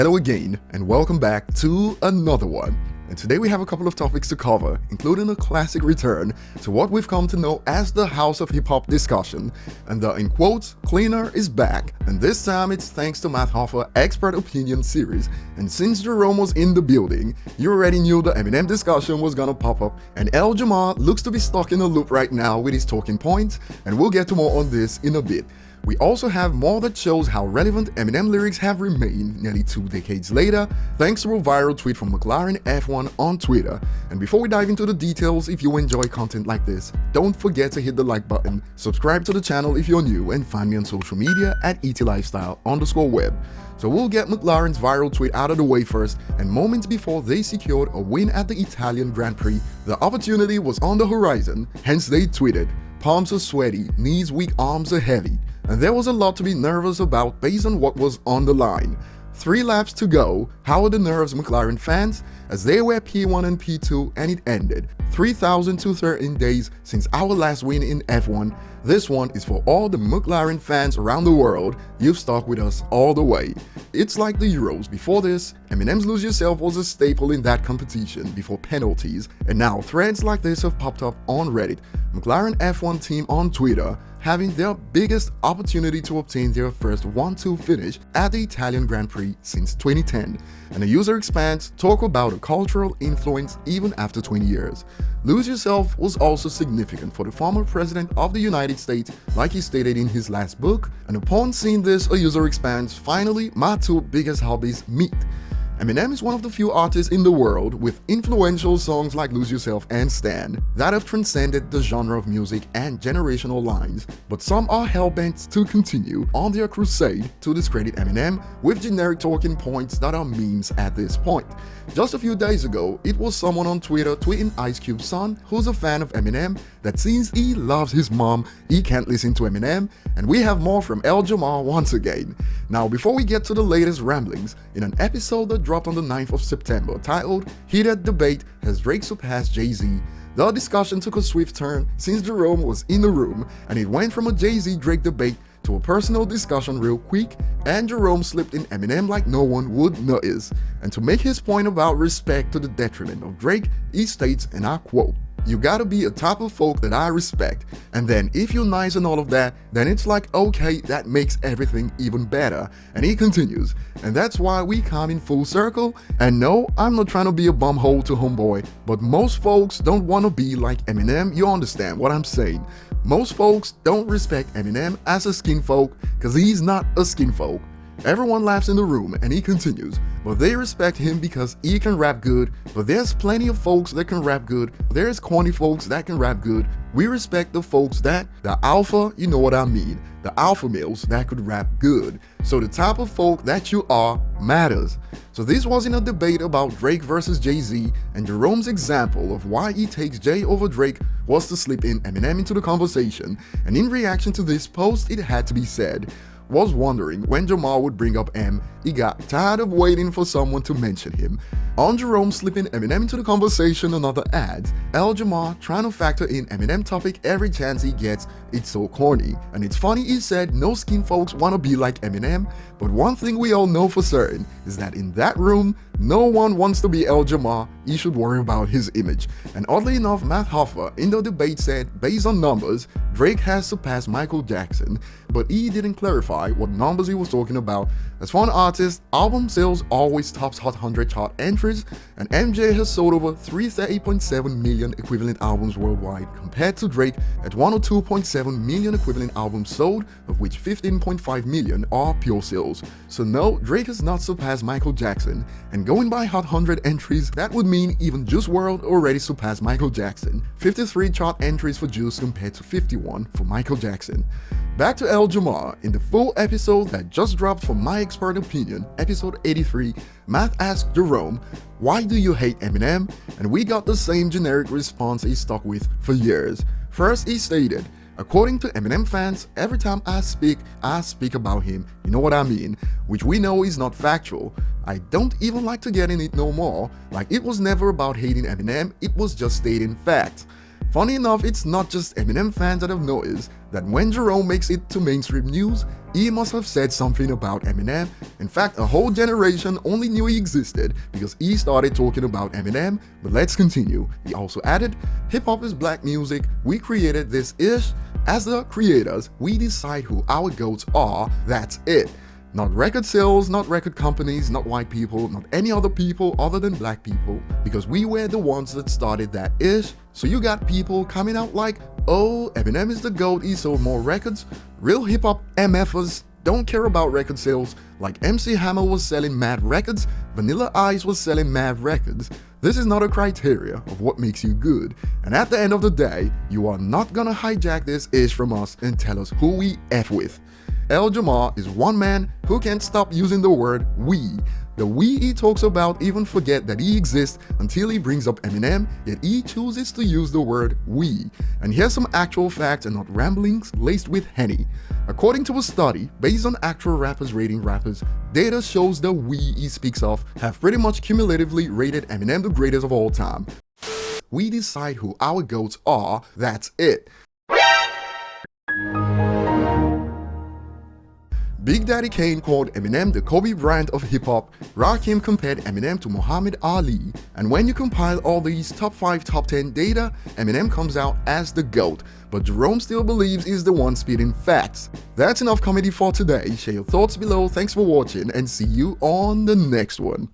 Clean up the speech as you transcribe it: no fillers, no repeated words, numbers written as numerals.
Hello again, and welcome back to another one. And today we have a couple of topics to cover, including a classic return to what we've come to know as the House of Hip Hop discussion. And the, in quotes, cleaner is back. And this time it's thanks to McLarenF1 Expert Opinion series. And since Jerome was in the building, you already knew the Eminem discussion was gonna pop up. And Jamar looks to be stuck in a loop right now with his talking points, and we'll get to more on this in a bit. We also have more that shows how relevant Eminem lyrics have remained nearly 2 decades later, thanks to a viral tweet from McLarenF1 on Twitter. And before we dive into the details, if you enjoy content like this, don't forget to hit the like button, subscribe to the channel if you're new, and find me on social media at etlifestyle_web. So we'll get McLaren's viral tweet out of the way first, and moments before they secured a win at the Italian Grand Prix, the opportunity was on the horizon, hence they tweeted, "Palms are sweaty, knees weak, arms are heavy." And there was a lot to be nervous about based on what was on the line. 3 laps to go. How are the nerves, McLaren fans? As they were P1 and P2 and it ended. 3,213 days since our last win in F1. This one is for all the McLaren fans around the world. You've stuck with us all the way. It's like the Euros. Before this, Eminem's Lose Yourself was a staple in that competition before penalties, and now threads like this have popped up on Reddit. McLarenF1 team on Twitter having their biggest opportunity to obtain their first 1-2 finish at the Italian Grand Prix since 2010. And the user expands, talk about a cultural influence even after 20 years. Lose Yourself was also significant for the former president of the United States, like he stated in his last book. And upon seeing this, a user expands, finally, my 2 biggest hobbies meet. Eminem is one of the few artists in the world with influential songs like Lose Yourself and Stand that have transcended the genre of music and generational lines, but some are hell-bent to continue on their crusade to discredit Eminem with generic talking points that are memes at this point. Just a few days ago, it was someone on Twitter tweeting Ice Cube's son, who's a fan of Eminem, that since he loves his mom, he can't listen to Eminem, and we have more from Jamar once again. Now, before we get to the latest ramblings, in an episode that dropped on the 9th of September titled Heated Debate, Has Drake Surpassed Jay-Z?, the discussion took a swift turn since Jerome was in the room, and it went from a Jay-Z-Drake debate to a personal discussion real quick, and Jerome slipped in Eminem like no one would notice. And to make his point about respect to the detriment of Drake, he states, and I quote, "You gotta be a type of folk that I respect, and then if you're nice and all of that, then it's like, okay, that makes everything even better." And he continues, "And that's why we come in full circle, and no, I'm not trying to be a bumhole to homeboy, but most folks don't want to be like Eminem, you understand what I'm saying? Most folks don't respect Eminem as a skin folk, cause he's not a skin folk." Everyone laughs in the room, and he continues, "But they respect him because he can rap good, but there's plenty of folks that can rap good, there's corny folks that can rap good. We respect the folks that, the alpha, you know what I mean, the alpha males that could rap good. So the type of folk that you are matters." So this wasn't a debate about Drake versus Jay-Z, and Jerome's example of why he takes Jay over Drake was to slip in Eminem into the conversation, and in reaction to this post, it had to be said. Was wondering when Jamar would bring up M, he got tired of waiting for someone to mention him. On Jerome slipping Eminem into the conversation, another adds, Jamar trying to factor in Eminem topic every chance he gets, it's so corny. And it's funny he said no skin folks wanna be like Eminem, but one thing we all know for certain is that in that room, no one wants to be Jamar, he should worry about his image. And oddly enough, McLarenF1 in the debate said, based on numbers, Drake has surpassed Michael Jackson, but he didn't clarify what numbers he was talking about. As for an artist, album sales always tops Hot 100 chart entries, and MJ has sold over 330.7 million equivalent albums worldwide, compared to Drake at 102.7 million equivalent albums sold, of which 15.5 million are pure sales. So no, Drake has not surpassed Michael Jackson, and going by Hot 100 entries, that would mean even Juice WRLD already surpassed Michael Jackson. 53 chart entries for Juice compared to 51 for Michael Jackson. Back to Jamar. In the full episode that just dropped from My Expert Opinion, episode 83, Matt asked Jerome, "Why do you hate Eminem?" And we got the same generic response he stuck with for years. First, he stated, "According to Eminem fans, every time I speak about him, you know what I mean, which we know is not factual. I don't even like to get in it no more, like it was never about hating Eminem, it was just stating facts. Funny enough, it's not just Eminem fans that have noticed that when Jerome makes it to mainstream news, he must have said something about Eminem. In fact, a whole generation only knew he existed because he started talking about Eminem. But let's continue. He also added, "Hip-hop is black music, we created this ish. As the creators, we decide who our goats are, that's it. Not record sales, not record companies, not white people, not any other people other than black people, because we were the ones that started that ish." So you got people coming out like, "Oh, Eminem is the GOAT, he sold more records." Real hip-hop MFers don't care about record sales, like MC Hammer was selling mad records, Vanilla Ice was selling mad records. This is not a criteria of what makes you good, and at the end of the day, you are not gonna hijack this ish from us and tell us who we F with. Jamar is one man who can't stop using the word we. The we he talks about even forget that he exists until he brings up Eminem, yet he chooses to use the word we. And here's some actual facts and not ramblings laced with Henny. According to a study based on actual rappers rating rappers, data shows the we he speaks of have pretty much cumulatively rated Eminem the greatest of all time. We decide who our goats are, that's it. Big Daddy Kane called Eminem the Kobe Bryant of hip-hop, Rakim compared Eminem to Muhammad Ali, and when you compile all these top 5, top 10 data, Eminem comes out as the GOAT, but Jerome still believes he's the one spitting facts. That's enough comedy for today. Share your thoughts below, thanks for watching, and see you on the next one.